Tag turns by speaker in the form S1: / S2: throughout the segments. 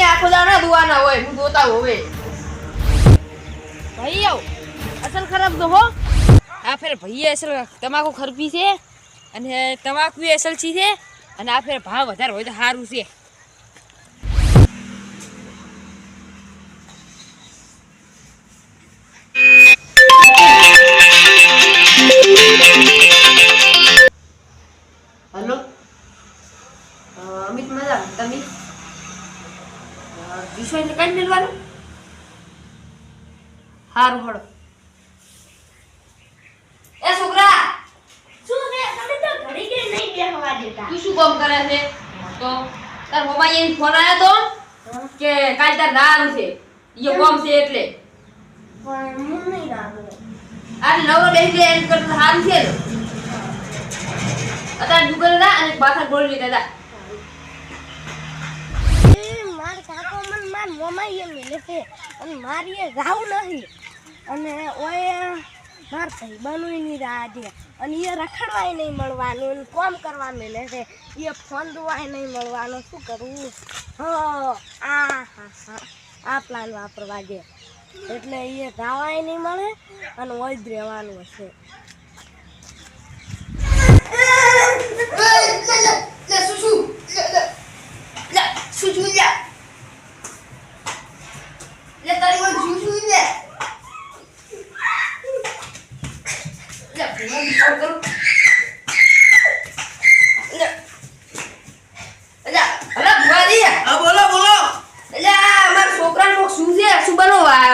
S1: ની આખો દાના દુવાના હોય હું જોતા હોવે
S2: ભાઈ આવ અસલ ખરાબ તો હો આ ફેર ભાઈ અસલ તમાકુ ખરપી છે અને તમાકુ અસલ છી છે અને આ ફેર ભાવ વધારે હોય તો સારું છે
S1: હેલો અમિત મજા તમે વિશ્વ એટલે કઈ મેળવાનું હારું હળો એ છોકરા
S3: શું રે તમે તો ઘડી કે નહીં બેહવા દેતા
S1: તું શું કામ કરે છે તો તાર મમ્મા એ ફોન આવ્યો તો કે કાલ તાર દાવાનું છે ઈ કામ છે એટલે
S3: પણ હું નહીં રાગો
S1: આ નવો બેસી જાય એમ કરતા હારું છે અત્યારે દુકાન ના અને પાછા ગોળ લીધા હતા
S3: એ માર કાકો મન માર મોમા એ મિલે છે અને મારી એ જાવ નહીં અને ઓય માર ભાઈબાનું ની રાડે અને એ રખડવાય નહીં મળવાનું અને કામ કરવા મિલે છે એ ફોન દવાય નહીં મળવાનો શું કરવું આ પ્લાન વાપરવા દે એટલે એ જાવાય નહીં મળે અને ઓય જ રહેવાનું હશે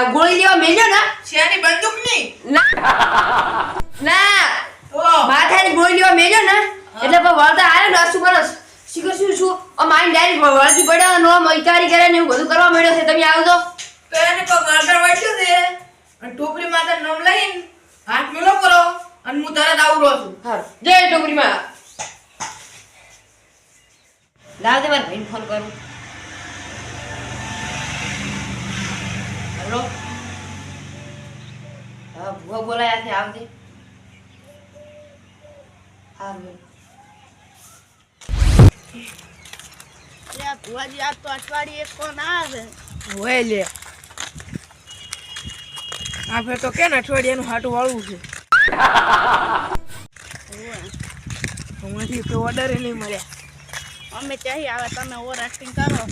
S1: ગોળી લેવા મેલ્યો ને
S4: શેની બંદૂક ની
S1: ના માથાની ગોળી લેવા મેલ્યો ને એટલે પણ વળતા આવ્યો ને શું કરો શીખર શું માઇન્ડ ડાયરેક્ટ વળતી પડ્યો નો મૈકારી કરે ને એવું બધું કરવા મળ્યો છે તમે આવજો
S4: તો એને કો ગળગળ વાટ્યું છે અને ટોપરી માં તાર નામ લઈને હાથ મેલો કરો અને હું તરત આવરો છું
S1: હા જય ટોકરીમાં લાવ દે મારા ભાઈને ફોન કરું હેલો હા ભૂવા બોલાયા છે આવજે હા
S3: ભુવાજી આજ તો અઠવાડિયે એક કોણ આવે
S4: હોય લે આ ફેર તો કેન અઠવાડિયાનું હાટું વાળવું છે હમણાંથી તો ઓર્ડર નહીં મળ્યા
S3: અમે ચાહી આવે તમે ઓવર એક્ટિંગ કરો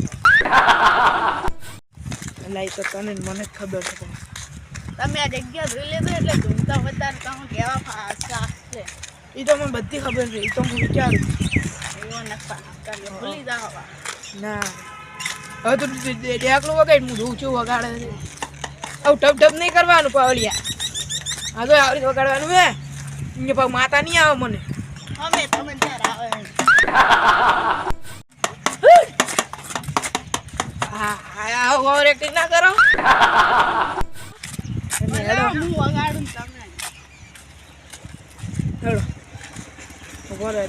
S4: લાઈ તો તને મને જ ખબર છે
S3: તમે આ જગ્યા જોઈ લેજો એટલે ધૂમતા વધારે તમે કેવા ફાસ્ટ છે
S4: એ તો મને બધી ખબર છે એ તો હું વિચારું
S3: એવો નફા તમે ભૂલી જાઓ
S4: ના હવે તો ડેકલું વગાડ હું જોઉં છું વગાડે છે આવું ટપ ટપ નહીં કરવાનું પાવલિયા હા તો આવી રીતે વગાડવાનું હે અહીંયા પાછું માતા નહીં આવે મને
S3: અમે તમે ત્યારે આવે
S4: હા ઓવર એક્ટિંગ ના કરો
S3: હું વગાડું તમે
S4: હેલો ઉભો રહે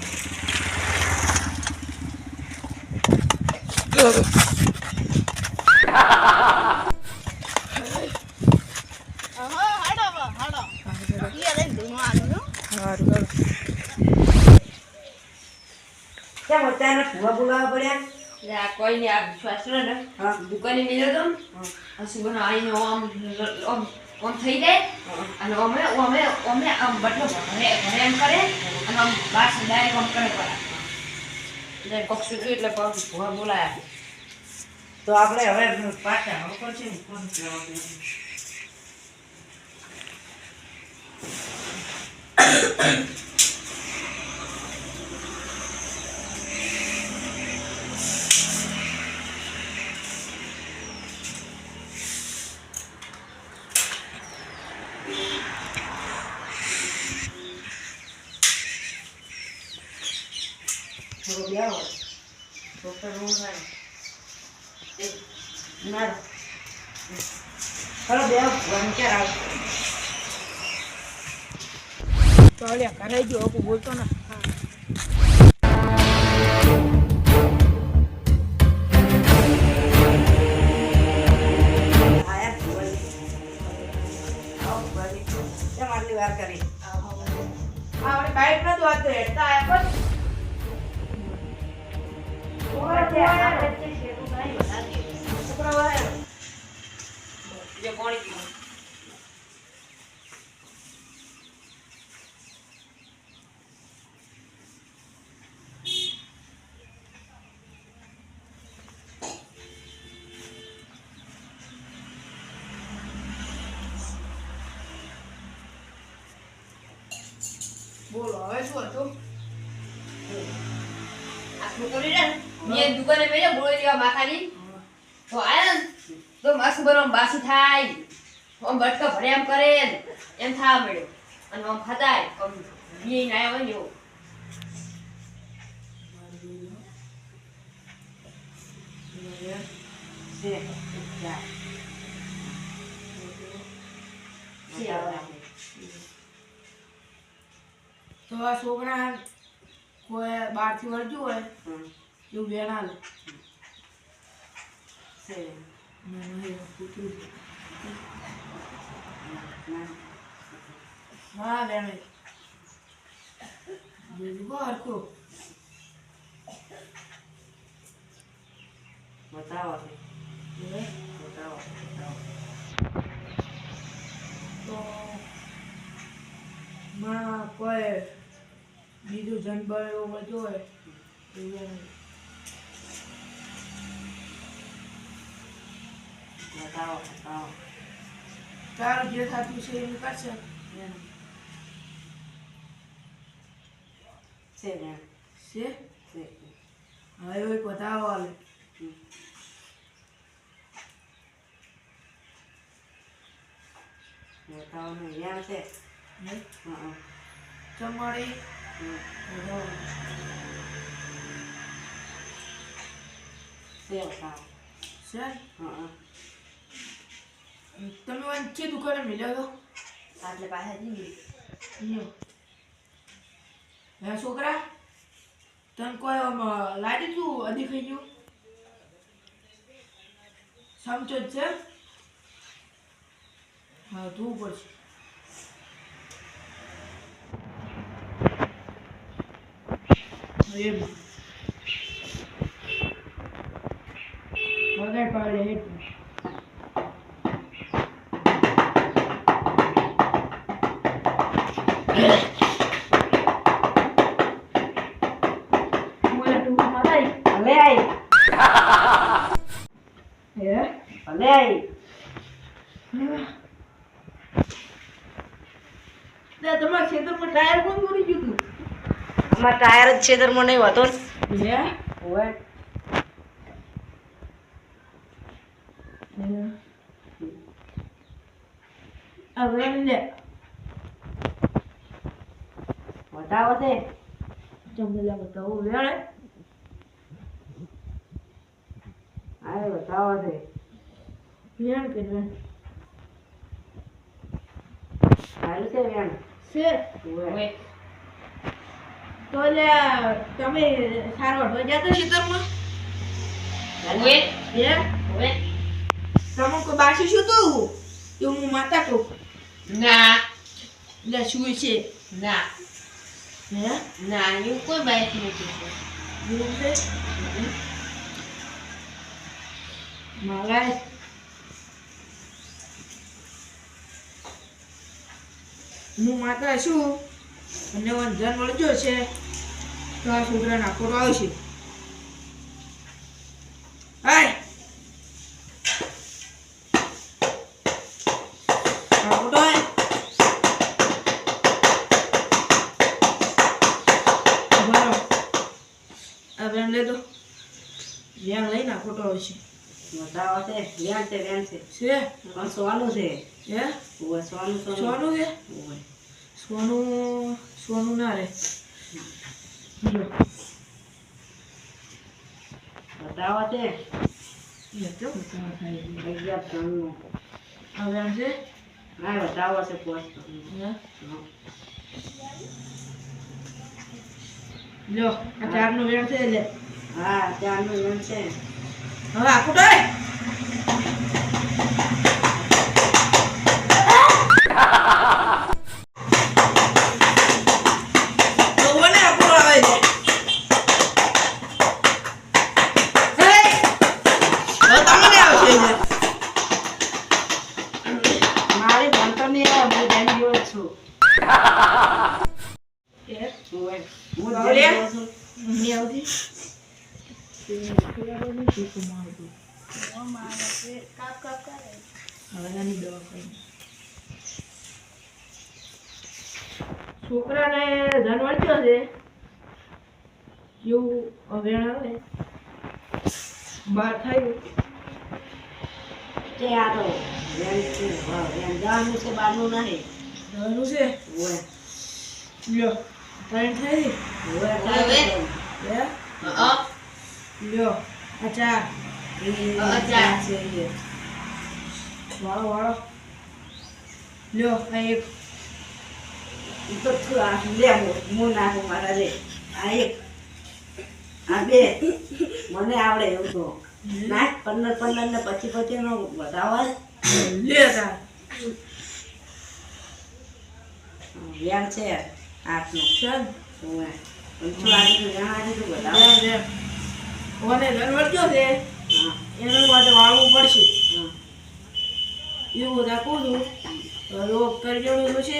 S1: કેમ અત્યારે ભૂવા બોલાવવા પડ્યા કોઈ નહીં આ વિશ્વાસ ને દુકાને મેળ્યો તો હસી બનો આવીને આમ થઈ જાય અને અમે આમ બટલો ભરે એમ કરે અને આમ બાર ડાયરેક્ટ આમ કરે પડે કોક સુધું એટલે ભૂવા બોલાયા
S5: તો આપણે હવે પાછા ઉપર છે ને ફોન કરવાનો થોડો બેહો ડોક્ટર રૂમ થાય ના હલો બેહો વંચાર આવશે
S4: તો અલ્યા કરે જો હું બોલતો ના
S5: વાર કરી
S4: આપણે બાઈક નતું આ તો હેડતા આયા પણ
S3: ઓર તે આ વચ્ચે શેરું નહીં બનાવી
S1: પાણી પીવું.
S4: બોલો હવે શું હતું?
S1: આ છોકરી ને મેં દુકાને મેં બોળી લેવા માથાની તો આયા ને તો મસ્ત બરોબર બાસી થાય આમ બટકા ભરે એમ કરે ને એમ થવા મળ્યો અને આમ ખતાય આમ બી ના આવે ને એવું
S5: છે ચાર
S1: છે આવે.
S4: તો આ છોકરા કોઈ બહારથી વળતું હોય એવું બેન હાલે.
S5: છે
S4: કૂતરું છે.
S5: ના
S4: હા બેન બીજું કહો હરખું.
S5: બતાવો
S4: હવે
S5: બતાવો
S4: તો માં કોઈ બીજું જનબળ એવું બધું હોય તો બેન
S5: બતાવો બતાવો
S4: તારું જે થતું છે એમ કરશે.
S5: છે બેન
S4: છે
S5: છે
S4: હવે એવું એક બતાવો હાલે.
S5: બતાવો ને વ્યાણ છે
S4: હે?
S5: હા
S4: ચમાડી બતાવો.
S5: છે બતાવો
S4: છે
S5: હા
S4: તમે વચ્ચે દુકાને મળ્યો તો
S1: આટલે પાછા જઈએ
S4: લ્યો. હે છોકરા તને કોઈ આમ લાગી ગયું અધી ખાઈ ગયું સમજો જ છે. હા તું પડશે. એમ વગાડ પાડે હેઠ. મોલા તું મારાય
S5: ભલે આઈ
S4: હે
S5: ભલે આઈ
S4: તમારા ખેતરમાં ટાયર કોણ દોરી ગયું તું?
S5: અમાર ટાયર જ છેદરમાં નહીં હોતો ને
S4: હે
S5: ઓય
S4: હવે લે
S5: બતાવો છે
S4: જમલા બતાવો વેણે
S5: આ બતાવો છે
S4: વેણ કે
S5: સારું છે વ્યાણ
S4: છે
S5: ઓય
S4: તો લે તમે સારો હટવા જતો ખેતરમાં
S1: ઓએ
S4: હે
S1: ઓએ
S4: તમે કોઈ બાસી શું તું એવું હું માતા કહું
S1: ના
S4: લે શું છે
S1: ના
S4: હે
S1: ના એવું કોઈ બાઈક નથી
S4: એવું છે મારા હું માતા છું અને વંજન મળજો છે તો આ છોકરા નાખો આવશે. હાય નાખો તો હાય બરો આ બેન લે દો વ્યાણ લઈ નાખો તો આવશે.
S5: બતાવો છે વ્યાણ છે વ્યાણ છે
S4: છે
S5: પણ સોનું છે
S4: હે
S5: ઓય સોનું સોનું
S4: સોનું છે
S5: ઓય
S4: સોનું સોનું ના રે લો
S5: બતાવો છે
S4: લે તો બતાવો થાય
S5: 11
S4: આ વેણ છે
S5: ના બતાવો છે પોસ્ટ
S4: હે લો આ ચારનું વેણ છે લે
S5: હા ચારનું વ્યાણ છે
S4: હવે આખું ડાય તો મને આખું આવે છે. હે હવે તમને આવશે છે ખબર નહીં ટીપું મારતું
S3: કાપ કાપ કરે
S4: હવે એની દવા કરી છોકરાને ધન વળ્યો છે જેવું અવેણ આવે બહાર થાય
S5: તે આ તો વેન છે વેન જવાનું છે બહારનું નહીં
S4: જવાનું છે
S5: ઓય
S4: લ્યો ત્રણ થઈ
S5: ઓય
S1: હવે?
S4: બે
S1: હા
S4: લ્યો આ ચાર
S1: અચ્છા.
S5: છે એ
S4: વાળો વાળો લ્યો આ એક
S5: ઈ તો તું આ લે હું નાખું મારા લે આ એક આ બે મને આવડે એવું તો નાખ 15 ને 25 નો વધાવા
S4: લે તાર
S5: વેન છે 8 નો
S4: ચાલ
S5: ઓય પણ તું આજે જણાવી તું બતાવ
S4: બે બે ઓને ધન વળ્યો છે
S5: હા
S4: એના માટે વાળવું પડશે
S5: હા
S4: એવું બધા કહું છું તો રોગ કરજણું છે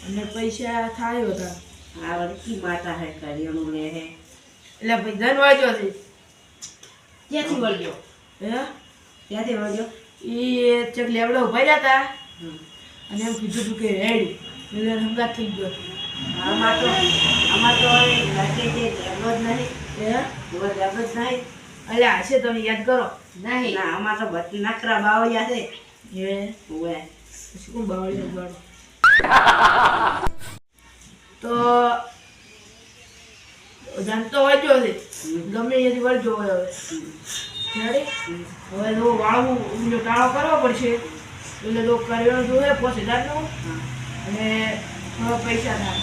S4: અને પૈસા થાય બધા
S5: આ વળકી માતા હે કરિયાણું લે હે
S4: એટલે ભાઈ ધન વાંચ્યો છે
S1: ક્યાંથી વળ્યો
S4: હે
S5: ક્યાંથી વળ્યો
S4: એ ચક લેવડા ઉભા રહ્યા હતા
S5: હમ.
S4: અને એમ કીધું હતું કે રેડી એટલે હંગાત થઈ ગયો
S5: આમાં તો લાગે છે લેબો જ નહીં
S4: હે
S5: એવો લેબો જ નહીં
S4: એટલે હશે તમે યાદ કરો
S1: નહીં
S5: ના આમાં તો બધી નકરા બાવળિયા છે
S4: હે
S5: ઓય
S4: પછી કોણ બાવળી વાળો તો જાણતો વાંચ્યો છે ગમે એથી વળજો હવે રેડી હવે જો વાળવું ઊંડો ટાળો કરવો પડશે એટલે તો કરિયાણું જોવે 5000 નું અને થોડો પૈસા થાય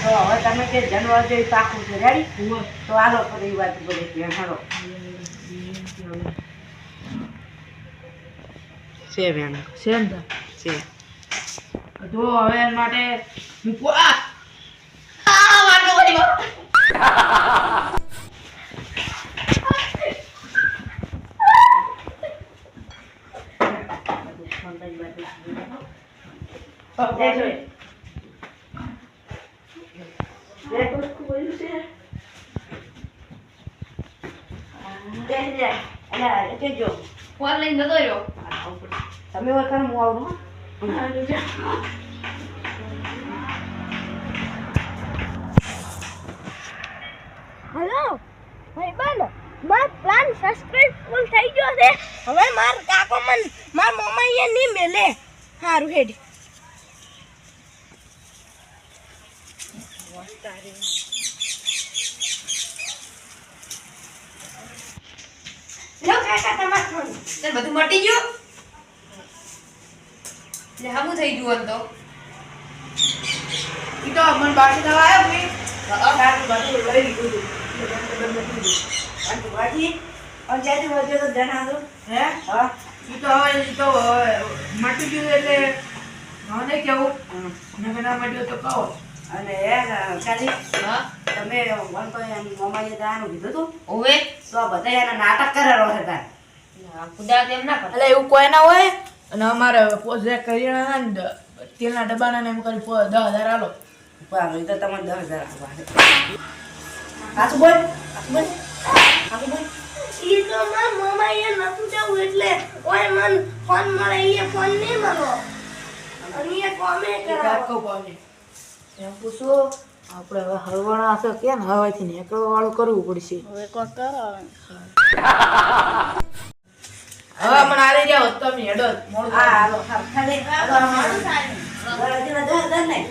S5: તો હવે તમે કે જનવર જેવી પાકું છે રેડી
S4: ઉભો.
S5: તો હાલો ફરી વાત બોલે ત્યાં હાલો છે વેણ
S4: સેમ થાય
S5: છે
S4: તો હવે એના માટે મૂકો આ
S1: ફોન લઈને જતો રહ્યો
S5: તમે વખત હું આવું
S3: હેલો ભાઈ બન માર પ્લાન સક્સેસફુલ થઈ ગયો છે હવે માર કાકો મન માર મમ્મા એ ની મેલે હારું હેડ લો કાકા તમાર ફોન
S1: તે બધું મટી ગયું એટલે હમું થઈ ગયું આમ તો
S4: ઈ તો મન બાકી દવા આવ્યો ભાઈ
S1: હા.
S4: તારું બધું લઈ લીધું
S5: બાકી પંચાયતી વધ્યો તો જણા દો
S4: હે
S5: હા
S4: ઈ તો મટી ગયું એટલે મને કેવું નગર ના મટ્યું તો કહો
S5: અને કાલી
S1: હા
S5: તમે મન તો એમ મમ્માએ દાનું કીધું તું
S1: ઓવે
S5: તો આ બધા એના નાટક કરેલો હતા
S1: ખુદા તેમ ના કરે
S4: એટલે એવું કોઈ ના હોય અને અમારે પોઝે કરિયાણા ને તેલના ડબ્બાના ને એમ કરી 10,000 આલો
S5: પણ એ તો તમને 10,000 આપવા સાચું બોલ સાચું બોલ
S3: ઈ તો માર મમ્મા એ નતું જવું એટલે ઓય મન ફોન મળે એ ફોન નહીં મળો અને એ કોમે કરાવો
S4: કાકો પાણી એમ પૂછો આપણે હવે હળવણા હશે કે ને હવેથી નીકળવા વાળું કરવું પડશે
S3: હવે કો કરો
S4: હવે મને આલી જાવ તમે હેડો મોડું
S5: હા હાલો ખાલી
S3: મોડું થાય
S5: નહીં